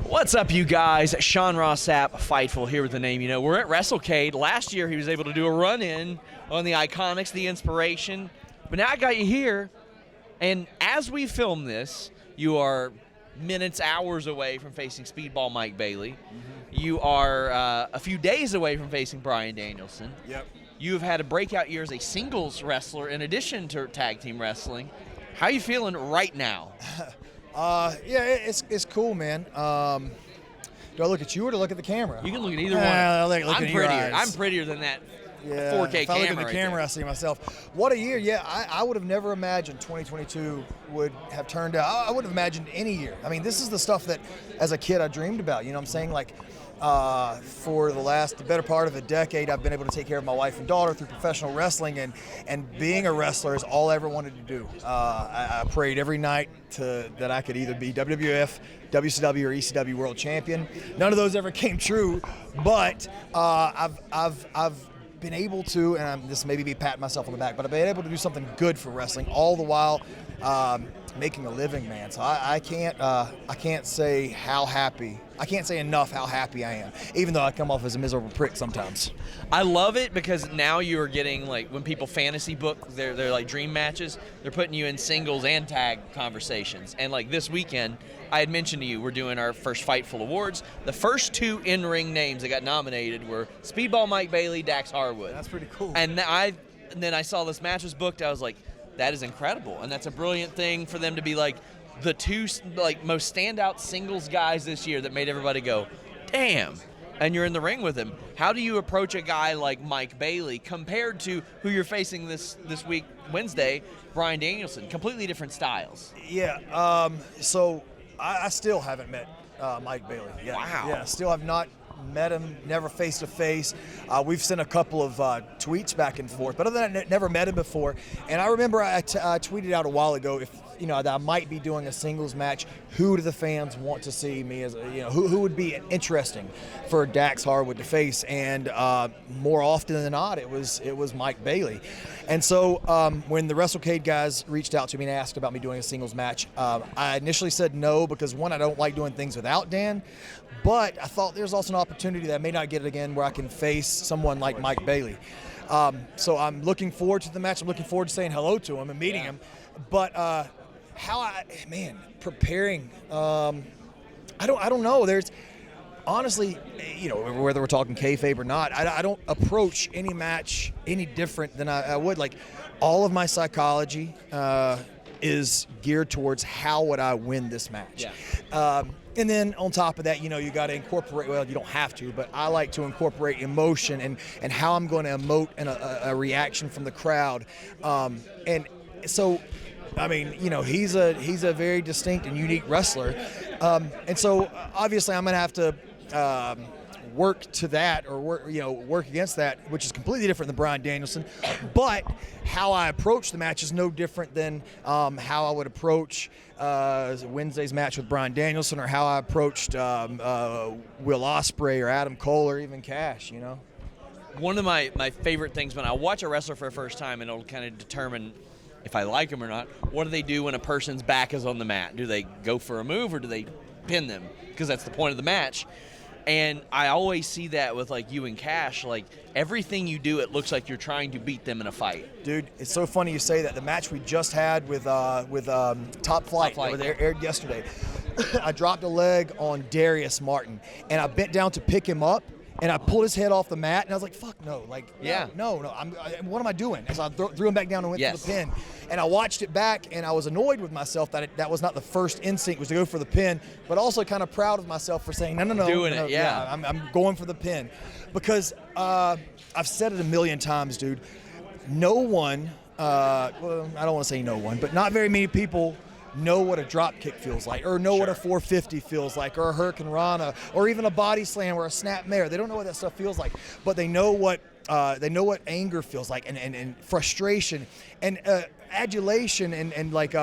What's up, you guys? Sean Ross Sapp, Fightful, here with the name you know. We're at WrestleCade. Last year, he was able to do a run-in on the Iconics, the Inspiration. But now I got you here, and as we film this, you are minutes, hours away from facing Speedball Mike Bailey. You are a few days away from facing Bryan Danielson. Yep. You've had a breakout year as a singles wrestler in addition to tag team wrestling. How are you feeling right now? Yeah, it's cool, man. Do I look at you or to look at the camera? You can look at either one. Look I'm at your prettier. eyes. I'm prettier than that 4K if camera. If I look at the right camera, there. I see myself. What a year! Yeah, I would have never imagined 2022 would have turned out. I wouldn't have imagined any year. I mean, this is the stuff that, as a kid, I dreamed about. You know what I'm saying? Like, for the better part of a decade, I've been able to take care of my wife and daughter through professional wrestling, and being a wrestler is all I ever wanted to do. I prayed every night that I could either be WWF, WCW, or ECW world champion. None of those ever came true, but I've been able to, and this maybe be patting myself on the back, but I've been able to do something good for wrestling, all the while making a living, man. So I can't say how happy. I can't say enough how happy I am, even though I come off as a miserable prick sometimes. I love it because now you are getting, like, when people fantasy book they're like dream matches, they're putting you in singles and tag conversations. And like this weekend, I had mentioned to you, we're doing our first Fightful Awards. The first two in-ring names that got nominated were Speedball Mike Bailey, Dax Harwood. That's pretty cool. And then I saw this match was booked. I was like, that is incredible, and that's a brilliant thing for them to be like the two most standout singles guys this year that made everybody go, damn. And you're in the ring with him. How do you approach a guy like Mike Bailey compared to who you're facing this week, Wednesday, Bryan Danielson? Completely different styles. Yeah. So I still haven't met Mike Bailey yet. Wow. Yeah. Still have not met him, never face to face. We've sent a couple of tweets back and forth, but other than that, never met him before. And I remember I tweeted out a while ago, if that I might be doing a singles match, who do the fans want to see me as? Who would be interesting for Dax Harwood to face? And more often than not, it was Mike Bailey. And so when the WrestleCade guys reached out to me and asked about me doing a singles match, I initially said no because, one, I don't like doing things without Dan. But I thought there's also an opportunity that I may not get it again where I can face someone like Mike Bailey. So I'm looking forward to the match. I'm looking forward to saying hello to him and meeting him. But preparing, I don't know. There's honestly, whether we're talking kayfabe or not, I don't approach any match any different than I would. Like, all of my psychology is geared towards how would I win this match. Yeah. And then on top of that, you got to incorporate, well, you don't have to, but I like to incorporate emotion and how I'm going to emote and a reaction from the crowd. And so, I mean, he's a very distinct and unique wrestler. And so obviously I'm going to have to work to that, or work against that, which is completely different than Bryan Danielson. But how I approach the match is no different than how I would approach Wednesday's match with Bryan Danielson, or how I approached Will Ospreay or Adam Cole or even Cash. One of my favorite things when I watch a wrestler for the first time, and it'll kind of determine if I like them or not, what do they do when a person's back is on the mat? Do they go for a move or do they pin them? Because that's the point of the match. And I always see that with, like, you and Cash. Like, everything you do, it looks like you're trying to beat them in a fight. Dude, it's so funny you say that. The match we just had with Top Flight that aired yesterday, I dropped a leg on Darius Martin, and I bent down to pick him up, and I pulled his head off the mat, and I was like, fuck no. Like, no. What am I doing? And so I threw him back down and went for the pin. And I watched it back, and I was annoyed with myself that was not the first instinct, was to go for the pin, but also kind of proud of myself for saying, no. I'm going for the pin. Because I've said it a million times, dude. No one, I don't want to say no one, but not very many people know what a drop kick feels like, or know what a 450 feels like, or a Hurricane Rana, or even a body slam or a snap mare. They don't know what that stuff feels like, but they know what anger feels like, and frustration, and adulation, and like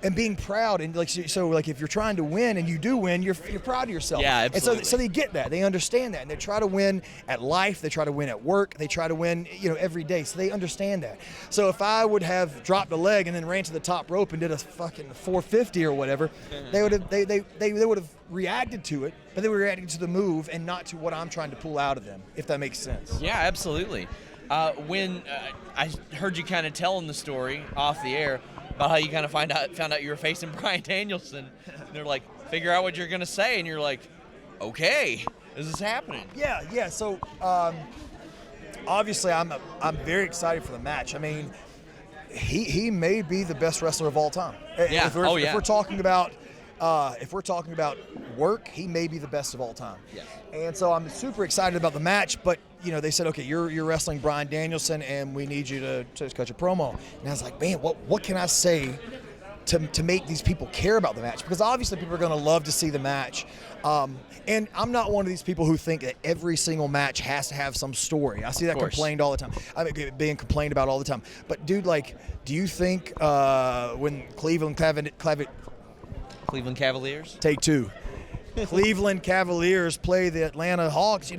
and being proud, and like so like if you're trying to win and you do win, you're proud of yourself. Yeah, absolutely. And so they get that, they understand that, and they try to win at life, they try to win at work, they try to win every day. So they understand that. So if I would have dropped a leg and then ran to the top rope and did a fucking 450 or whatever, they would have reacted to it, but they were reacting to the move and not to what I'm trying to pull out of them, if that makes sense. Yeah, absolutely. When I heard you kind of telling the story off the air about how you kind of found out you were facing Bryan Danielson, and they're like, figure out what you're going to say, and you're like, okay, this is happening. Yeah. So obviously I'm very excited for the match. I mean, he may be the best wrestler of all time. Yeah. If we're talking about work, he may be the best of all time. Yeah. And so I'm super excited about the match, but they said, okay, you're wrestling Bryan Danielson, and we need you to cut your promo. And I was like, man, what can I say to make these people care about the match? Because obviously people are going to love to see the match. And I'm not one of these people who think that every single match has to have some story. I see that complained all the time. I mean, being complained about all the time. But dude, like, do you think when Cleveland Cavaliers? Take two. Cleveland Cavaliers play the Atlanta Hawks, is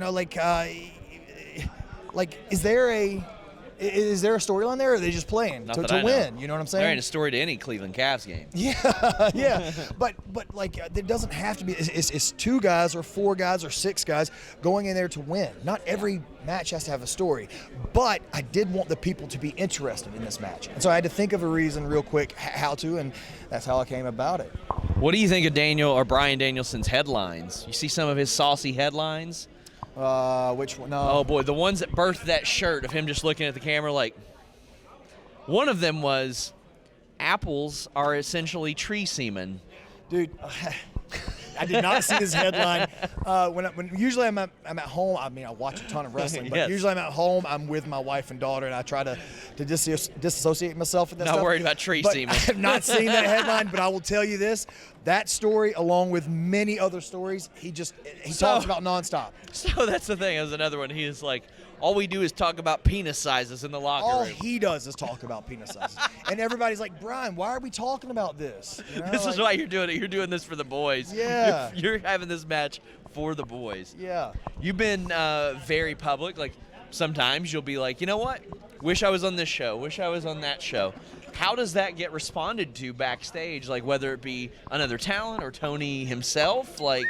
there a storyline there, or are they just playing to win? You know what I'm saying? There ain't a story to any Cleveland Cavs game. Yeah. But like, it doesn't have to be. It's 2 guys or 4 guys or 6 guys going in there to win. Not every match has to have a story. But I did want the people to be interested in this match, and so I had to think of a reason real quick how to, and that's how I came about it. What do you think of Bryan Danielson's headlines? You see some of his saucy headlines? Which one? No. Oh boy, the ones that birthed that shirt of him just looking at the camera like. One of them was, apples are essentially tree semen. Dude, I did not see this headline. When usually I'm at home. I mean, I watch a ton of wrestling, but Yes. Usually I'm at home. I'm with my wife and daughter, and I try to disassociate myself from that Not stuff. worried about tree But semen. I have not seen that headline, but I will tell you this: that story, along with many other stories, he talks about nonstop. So that's the thing. As another one, he is like, all we do is talk about penis sizes in the locker All room. he does is talk about penis sizes, and everybody's like, Bryan, why are we talking about this? This is why you're doing it. You're doing this for the boys. Yeah. You're having this match for the boys. Yeah. You've been very public. Like, sometimes you'll be like, you know what? Wish I was on this show. Wish I was on that show. How does that get responded to backstage? Like, whether it be another talent or Tony himself? Like,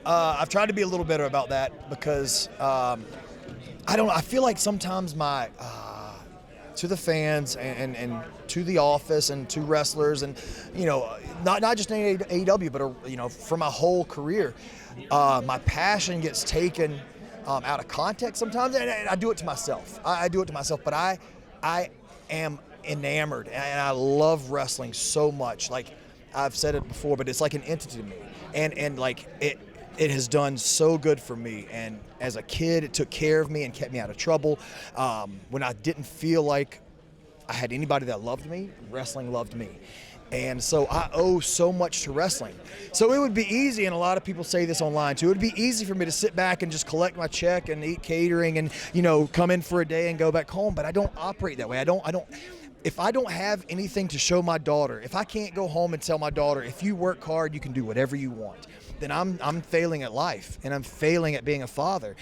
I've tried to be a little better about that because I feel like sometimes to the fans and to the office and to wrestlers and not just in AEW but for my whole career, my passion gets taken out of context sometimes, and I do it to myself. I do it to myself, but I am enamored and I love wrestling so much. Like I've said it before, but it's like an entity to me, and like it has done so good for me. And as a kid, it took care of me and kept me out of trouble. When I didn't feel like I had anybody that loved me, wrestling loved me. And so I owe so much to wrestling. So it would be easy, and a lot of people say this online too, it would be easy for me to sit back and just collect my check and eat catering and, come in for a day and go back home. But I don't operate that way. If I don't have anything to show my daughter, if I can't go home and tell my daughter, if you work hard, you can do whatever you want, then I'm failing at life, and I'm failing at being a father.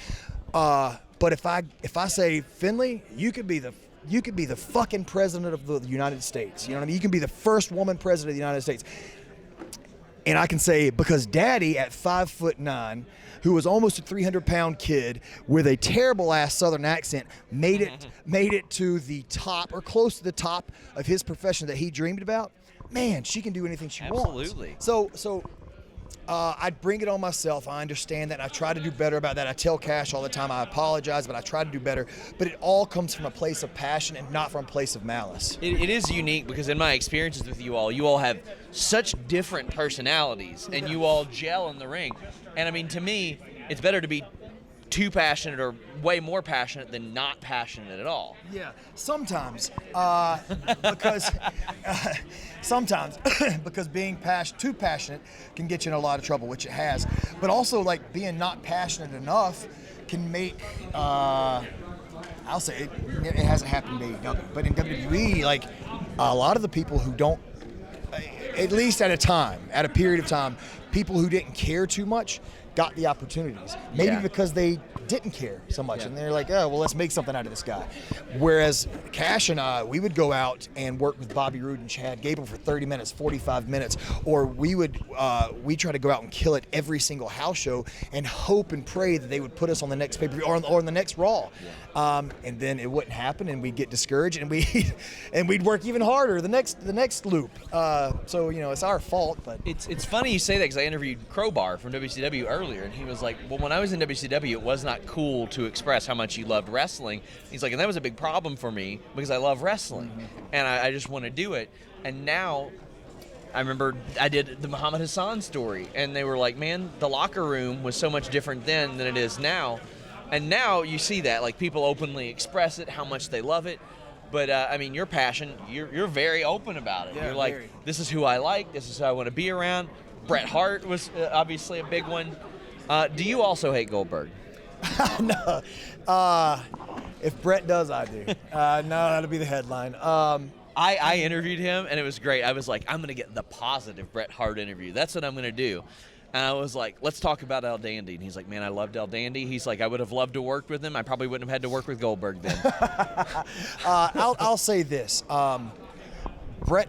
But if I say, Finley, you could be the fucking president of the United States. You know what I mean? You can be the first woman president of the United States. And I can say, because Daddy at 5'9", who was almost a 300-pound kid with a terrible ass Southern accent, made it to the top or close to the top of his profession that he dreamed about. Man, she can do anything she wants. Absolutely. So I bring it on myself. I understand that. I try to do better about that. I tell Cash all the time, I apologize, but I try to do better. But it all comes from a place of passion and not from a place of malice. It is unique because in my experiences with you all have such different personalities, and you all gel in the ring. And I mean, to me, it's better to be too passionate or way more passionate than not passionate at all. Yeah, sometimes because being too passionate can get you in a lot of trouble, which it has. But also, like, being not passionate enough can make I'll say it hasn't happened in AEW, but in WWE, like a lot of the people who don't, at least at a period of time, people who didn't care too much got the opportunities. Maybe because they didn't care so much, and they're like, oh, well, let's make something out of this guy. Whereas Cash and I, we would go out and work with Bobby Roode and Chad Gable for 30 minutes, 45 minutes, or we try to go out and kill it every single house show and hope and pray that they would put us on the next pay-per-view or on the next Raw. And then it wouldn't happen, and we'd get discouraged, and we'd work even harder the next loop. So it's our fault, but it's funny you say that, because I interviewed Crowbar from WCW earlier, and he was like, well, when I was in WCW, it was not cool to express how much you loved wrestling. He's like, and that was a big problem for me because I love wrestling, and I just want to do it. And now, I remember I did the Muhammad Hassan story, and they were like, man, the locker room was so much different then than it is now. And now you see that, like, people openly express it, how much they love it. But, I mean, your passion, you're very open about it. Yeah, you're like, this is who I like, this is who I want to be around. Bret Hart was obviously a big one. Do you also hate Goldberg? No. If Bret does, I do. No, that'll be the headline. I interviewed him, and it was great. I was like, I'm going to get the positive Bret Hart interview. That's what I'm going to do. And I was like, let's talk about El Dandy. And he's like, man, I loved El Dandy. He's like, I would have loved to work with him. I probably wouldn't have had to work with Goldberg then. I'll say this. Bret,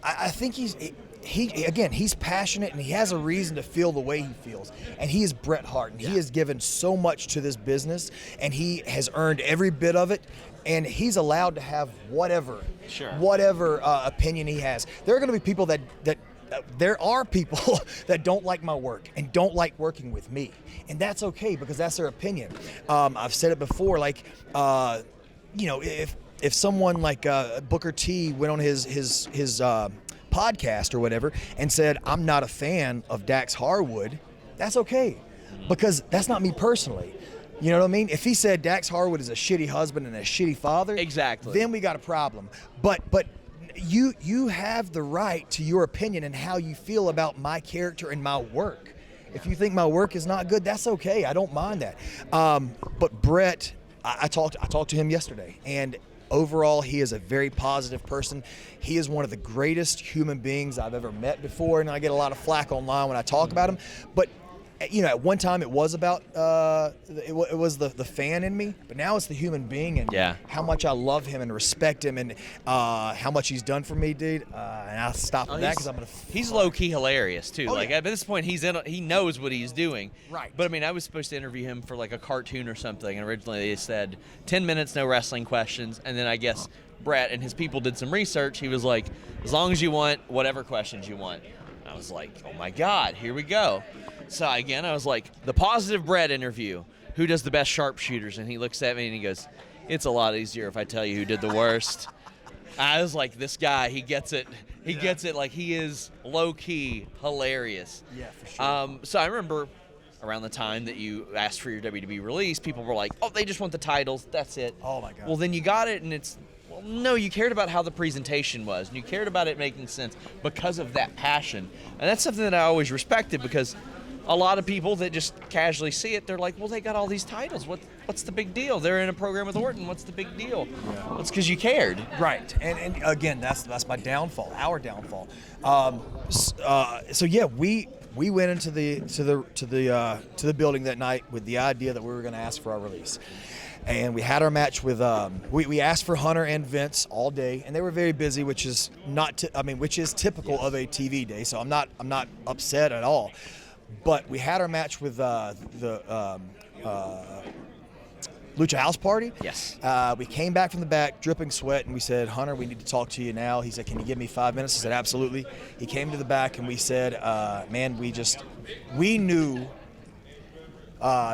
I think he's passionate, and he has a reason to feel the way he feels. And he is Bret Hart, and he has given so much to this business, and he has earned every bit of it. And he's allowed to have whatever opinion he has. There are going to be people that there are people that don't like my work and don't like working with me, and that's okay because that's their opinion. I've said it before, like if someone like Booker T went on his podcast or whatever and said, I'm not a fan of Dax Harwood, that's okay, because that's not me personally. You know what I mean? If he said Dax Harwood is a shitty husband and a shitty father, exactly, then we got a problem. But you have the right to your opinion and how you feel about my character and my work. If you think my work is not good, that's okay. I don't mind that. But Bret, I talked to him yesterday, and overall, he is a very positive person. He is one of the greatest human beings I've ever met before, and I get a lot of flack online when I talk about him. But at one time it was about it was the fan in me, but now it's the human being and how much I love him and respect him and how much he's done for me, dude. And I'll stop with that because he's low key hilarious too. At this point, he knows what he's doing. Right. But I mean, I was supposed to interview him for like a cartoon or something, and originally they said 10 minutes, no wrestling questions, and then I guess Bret and his people did some research. He was like, as long as you want whatever questions you want. I was like, oh my God, here we go. So again, I was like, the positive Bret interview. Who does the best sharpshooters? And he looks at me and he goes, it's a lot easier if I tell you who did the worst. I was like, this guy, he gets it. He gets it. Like, he is low-key hilarious. Yeah, for sure. So I remember around the time that you asked for your WWE release, people were like, oh, they just want the titles. That's it. Oh, my God. Well, then you got it, and it's, well, no, you cared about how the presentation was, and you cared about it making sense because of that passion. And that's something that I always respected, because a lot of people that just casually see it, they're like, well, they got all these titles. What's the big deal? They're in a program with Orton. What's the big deal? Yeah. Well, it's because you cared. Right. And again, that's my downfall, our downfall. So yeah, we went into the building that night with the idea that we were going to ask for our release. And we had our match with we asked for Hunter and Vince all day, and they were very busy, which is typical of a TV day. So I'm not upset at all. But we had our match with the Lucha House Party. Yes. We came back from the back, dripping sweat, and we said, Hunter, we need to talk to you now. He said, can you give me 5 minutes? I said, absolutely. He came to the back, and we said, man, we knew,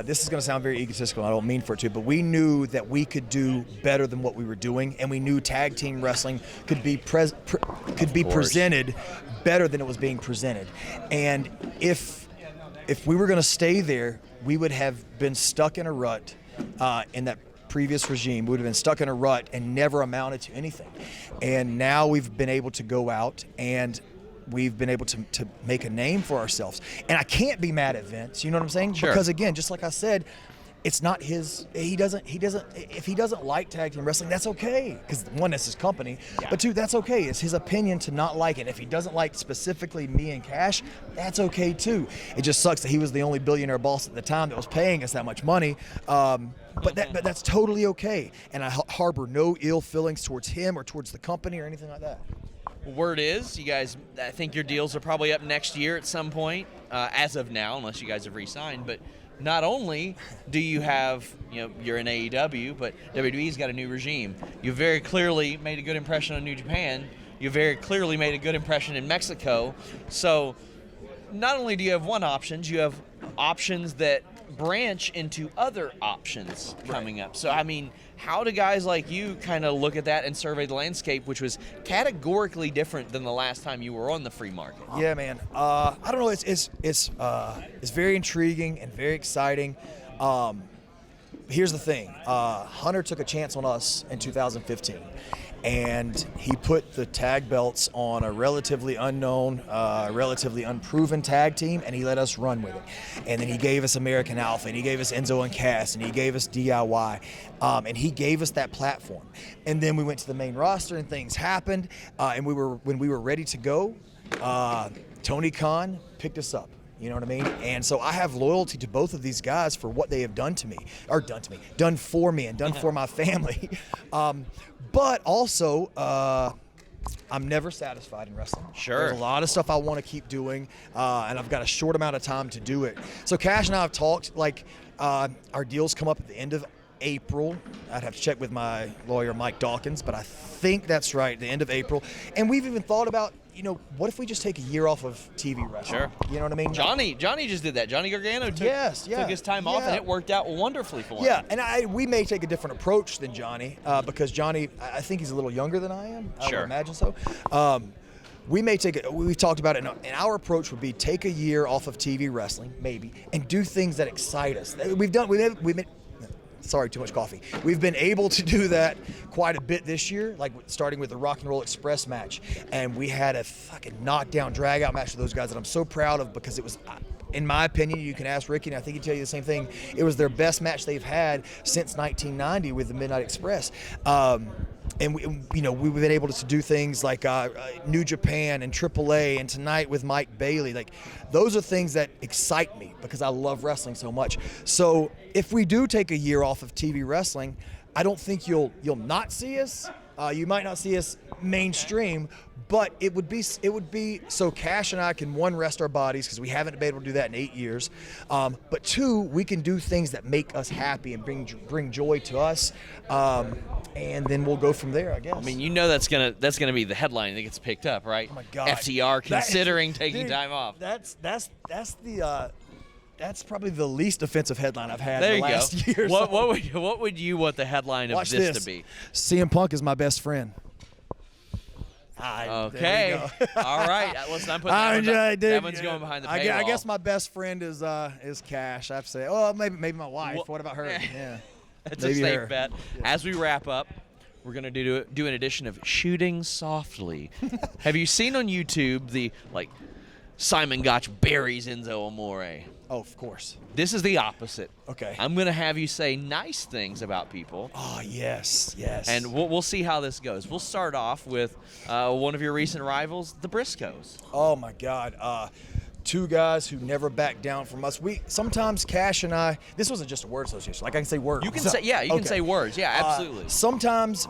this is going to sound very egotistical, I don't mean for it to, but we knew that we could do better than what we were doing, and we knew tag team wrestling could be presented better than it was being presented. And if we were going to stay there, we would have been stuck in a rut in that previous regime. We would have been stuck in a rut and never amounted to anything. And now we've been able to go out and we've been able to make a name for ourselves. And I can't be mad at Vince, you know what I'm saying? Sure. Because again, just like I said, it's not his. He doesn't. If he doesn't like tag team wrestling, that's okay. Because one, that's his company. Yeah. But two, that's okay. It's his opinion to not like it. If he doesn't like specifically me and Cash, that's okay too. It just sucks that he was the only billionaire boss at the time that was paying us that much money. But that's totally okay. And I harbor no ill feelings towards him or towards the company or anything like that. Word is, you guys, I think your deals are probably up next year at some point, as of now, unless you guys have re-signed. But not only do you have, you're in AEW, but WWE's got a new regime. You very clearly made a good impression on New Japan. You very clearly made a good impression in Mexico. So not only do you have one options, you have options that branch into other options coming up. So, I mean, how do guys like you kind of look at that and survey the landscape, which was categorically different than the last time you were on the free market? Yeah, man. I don't know. It's very intriguing and very exciting. Here's the thing. Hunter took a chance on us in 2015. And he put the tag belts on a relatively unknown, relatively unproven tag team, and he let us run with it. And then he gave us American Alpha, and he gave us Enzo and Cass, and he gave us DIY, and he gave us that platform. And then we went to the main roster, and things happened, and when we were ready to go, Tony Khan picked us up. You know what I mean? And so I have loyalty to both of these guys for what they have done for me, and done for my family. But also, I'm never satisfied in wrestling. Sure. There's a lot of stuff I want to keep doing, and I've got a short amount of time to do it. So Cash and I have talked, our deals come up at the end of April. I'd have to check with my lawyer, Mike Dawkins, but I think that's right, the end of April. And we've even thought about, what if we just take a year off of TV wrestling? Sure. You know what I mean? Johnny just did that. Johnny Gargano took his time off, and it worked out wonderfully for him. Yeah, and we may take a different approach than Johnny, because Johnny, I think he's a little younger than I am. I would imagine so. We've talked about it, and our approach would be take a year off of TV wrestling, maybe, and do things that excite us. Sorry, too much coffee. We've been able to do that quite a bit this year, starting with the Rock and Roll Express match. And we had a fucking knockdown, drag-out match with those guys that I'm so proud of, because it was, in my opinion, you can ask Ricky, and I think he'd tell you the same thing, it was their best match they've had since 1990 with the Midnight Express. And we've been able to do things like New Japan and AAA, and tonight with Mike Bailey. Those are things that excite me because I love wrestling so much. So if we do take a year off of TV wrestling, I don't think you'll not see us. You might not see us mainstream, but it would be so Cash and I can, one, rest our bodies because we haven't been able to do that in 8 years, but two, we can do things that make us happy and bring joy to us, and then we'll go from there, I guess. I mean, that's gonna be the headline that gets picked up, right? Oh my God. FTR considering taking time off. That's probably the least offensive headline I've had in the last year. What would you want the headline of this to be? CM Punk is my best friend. Okay. All right. Let's not put that one back. That one's going behind the paywall. I guess my best friend is Cash. I have to say. Oh, maybe my wife. Well, what about her? Yeah. That's a safe bet. Yeah. As we wrap up, we're going to do an edition of Shooting Softly. Have you seen on YouTube the Simon Gotch buries Enzo Amore? Oh, of course. This is the opposite. Okay. I'm going to have you say nice things about people. Oh, yes. And we'll see how this goes. We'll start off with one of your recent rivals, the Briscoes. Oh, my God. Two guys who never back down from us. Sometimes Cash and I, this wasn't just a word association. I can say words. You can say, you can say words. Yeah, absolutely. Sometimes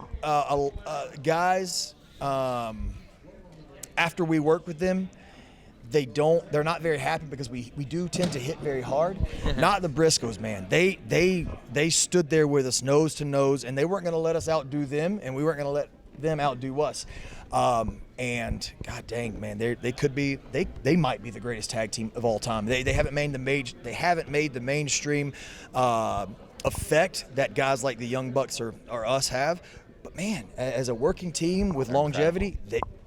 guys, after we work with them, they're not very happy because we do tend to hit very hard. Not the Briscoes, man. They stood there with us nose to nose, and they weren't going to let us outdo them, and we weren't going to let them outdo us. And God dang, man, they might be the greatest tag team of all time. They haven't made the mainstream effect that guys like the Young Bucks or us have. But man, as a working team with longevity,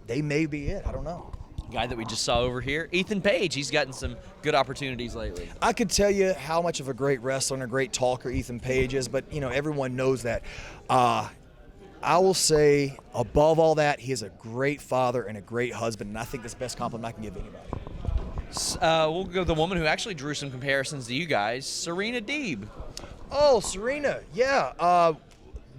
they may be it. I don't know. Guy that we just saw over here, Ethan Page. He's gotten some good opportunities lately. I could tell you how much of a great wrestler and a great talker Ethan Page is, but everyone knows that. I will say, above all that, he is a great father and a great husband, and I think that's the best compliment I can give anybody. We'll go with the woman who actually drew some comparisons to you guys, Serena Deeb. Oh, Serena. Yeah.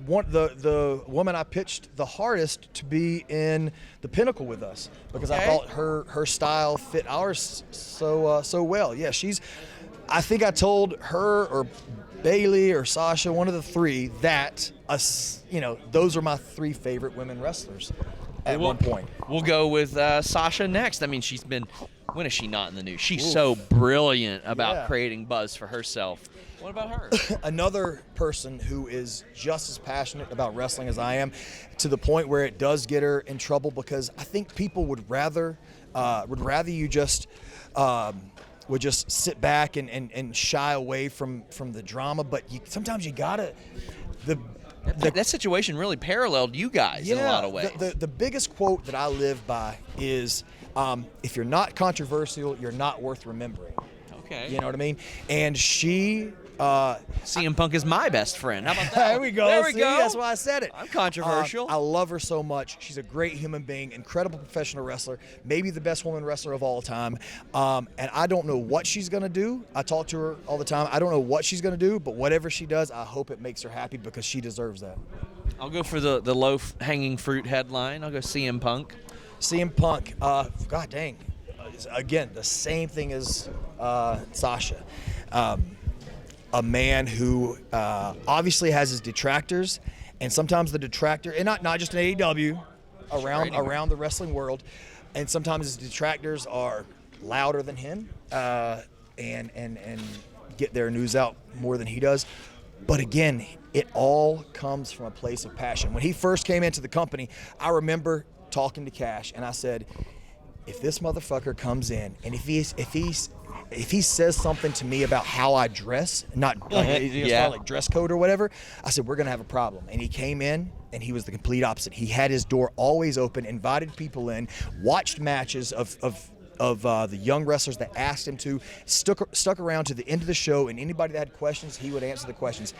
The woman I pitched the hardest to be in the Pinnacle with us because I thought her style fit ours so well. Yeah, I think I told her or Bailey or Sasha, one of the three, that those are my three favorite women wrestlers at one point. We'll go with Sasha next. I mean, when is she not in the news? She's so brilliant about creating buzz for herself. What about her? Another person who is just as passionate about wrestling as I am, to the point where it does get her in trouble, because I think people would rather you just sit back and shy away from the drama, but sometimes you gotta. That situation really paralleled you guys in a lot of ways. The biggest quote that I live by is, if you're not controversial, you're not worth remembering. Okay. You know what I mean? And she... CM Punk is my best friend. How about that? There we go. There we go. That's why I said it. I'm controversial. I love her so much. She's a great human being, incredible professional wrestler, maybe the best woman wrestler of all time. And I don't know what she's going to do. I talk to her all the time. I don't know what she's going to do, but whatever she does, I hope it makes her happy, because she deserves that. I'll go for the low-hanging fruit headline. I'll go CM Punk. CM Punk. God dang. Again, the same thing as Sasha. A man who obviously has his detractors, and sometimes the detractor, and not just in AEW, around the wrestling world, and sometimes his detractors are louder than him and get their news out more than he does. But again, it all comes from a place of passion. When he first came into the company, I remember talking to Cash, and I said, if this motherfucker comes in, and if he says something to me about how I dress, not like dress code or whatever, I said, we're going to have a problem. And he came in, and he was the complete opposite. He had his door always open, invited people in, watched matches of the young wrestlers that asked him to, stuck around to the end of the show, and anybody that had questions, he would answer the questions.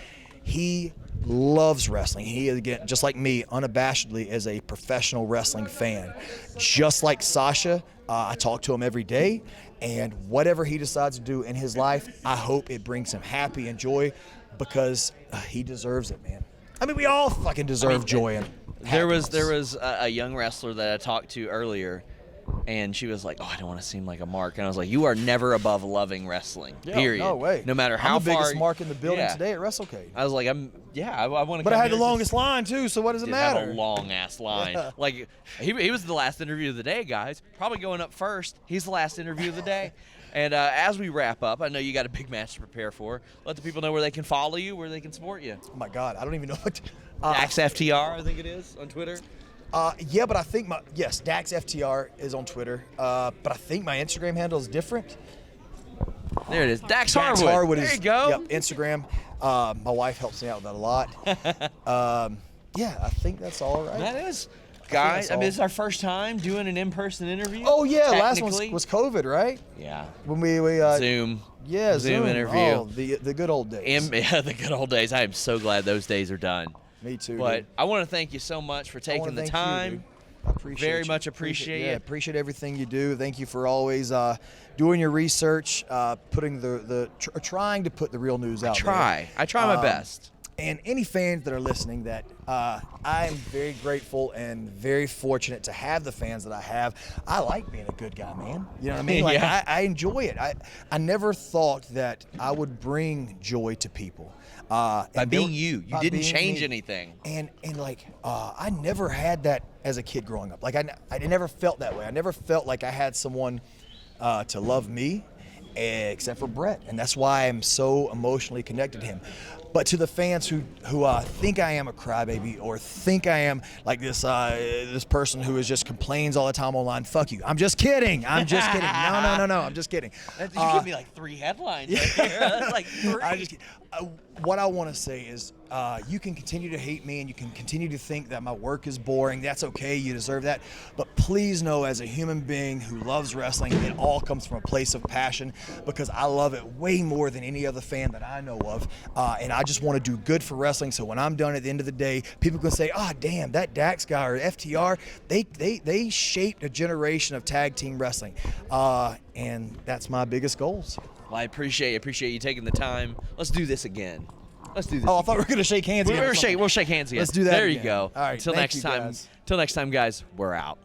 He loves wrestling. He, again, just like me, unabashedly is a professional wrestling fan. Just like Sasha, I talk to him every day, and whatever he decides to do in his life, I hope it brings him happy and joy, because he deserves it, man. I mean, we all fucking deserve joy and happiness. There was a young wrestler that I talked to earlier, and she was like, I don't want to seem like a mark. And I was like, you are never above loving wrestling, period. No way. No matter how I'm the far. biggest mark in the building today at WrestleCade. I was like, I want to. But I had the longest line too, so what does it matter? Had a long ass line. Yeah. Like he was the last interview of the day, guys. Probably going up first. He's the last interview of the day. And as we wrap up, I know you got a big match to prepare for. Let the people know where they can follow you, where they can support you. Oh my God, I don't even know what. Dax FTR, I think it is, on Twitter. Yeah, but I think Dax FTR is on Twitter. But I think my Instagram handle is different. There it is. Dax Harwood. Harwood. There you go. Yep, Instagram. My wife helps me out with that a lot. Yeah, I think that's all right. That is. Guys, I mean, it's our first time doing an in-person interview. Oh, yeah, last one was COVID, right? Yeah. When we Zoom. Yeah, Zoom interview. Oh, the good old days. The good old days. I am so glad those days are done. Me too. But dude. I want to thank you so much for taking the time. I appreciate Very much appreciate it. Yeah, appreciate everything you do. Thank you for always doing your research, putting trying to put the real news out there. I try my best. And any fans that are listening, that I am very grateful and very fortunate to have the fans that I have. I like being a good guy, man. You know what I mean? Like, yeah. I enjoy it. I never thought that I would bring joy to people. By being you didn't change anything. And like, I never had that as a kid growing up. Like, I never felt that way. I never felt like I had someone to love me, except for Bret. And that's why I'm so emotionally connected to him. But to the fans who think I am a crybaby, or think I am like this person who just complains all the time online, fuck you. I'm just kidding. No. I'm just kidding. You give me like 3 headlines right here. That's like 3. What I want to say is, you can continue to hate me, and you can continue to think that my work is boring. That's okay. You deserve that. But please know, as a human being who loves wrestling, it all comes from a place of passion, because I love it way more than any other fan that I know of. And I just want to do good for wrestling. So when I'm done at the end of the day, people can say, damn, that Dax guy or FTR, they shaped a generation of tag team wrestling. And that's my biggest goals. Well, I appreciate you taking the time. Let's do this again. Let's do this. Oh, I thought we were gonna shake hands. Again We'll shake hands again. Let's do that. There again. you go. All right. Till next time. Till next time, guys. We're out.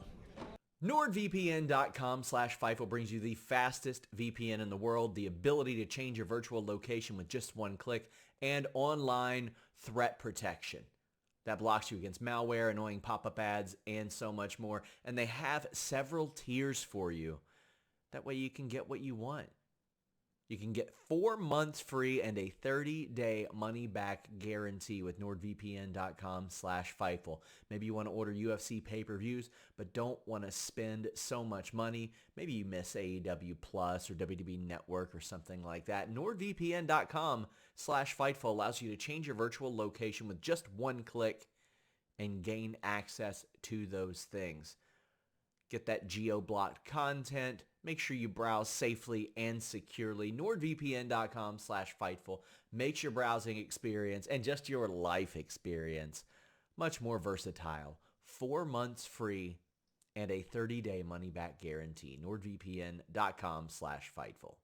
NordVPN.com/Fightful brings you the fastest VPN in the world, the ability to change your virtual location with just one click, and online threat protection that blocks you against malware, annoying pop-up ads, and so much more. And they have several tiers for you. That way you can get what you want. You can get 4 months free and a 30-day money-back guarantee with NordVPN.com/Fightful. Maybe you want to order UFC pay-per-views, but don't want to spend so much money. Maybe you miss AEW Plus or WWE Network or something like that. NordVPN.com/Fightful allows you to change your virtual location with just one click and gain access to those things. Get that geo-blocked content. Make sure you browse safely and securely. NordVPN.com/Fightful makes your browsing experience and just your life experience much more versatile. 4 months free and a 30-day money-back guarantee. NordVPN.com/Fightful.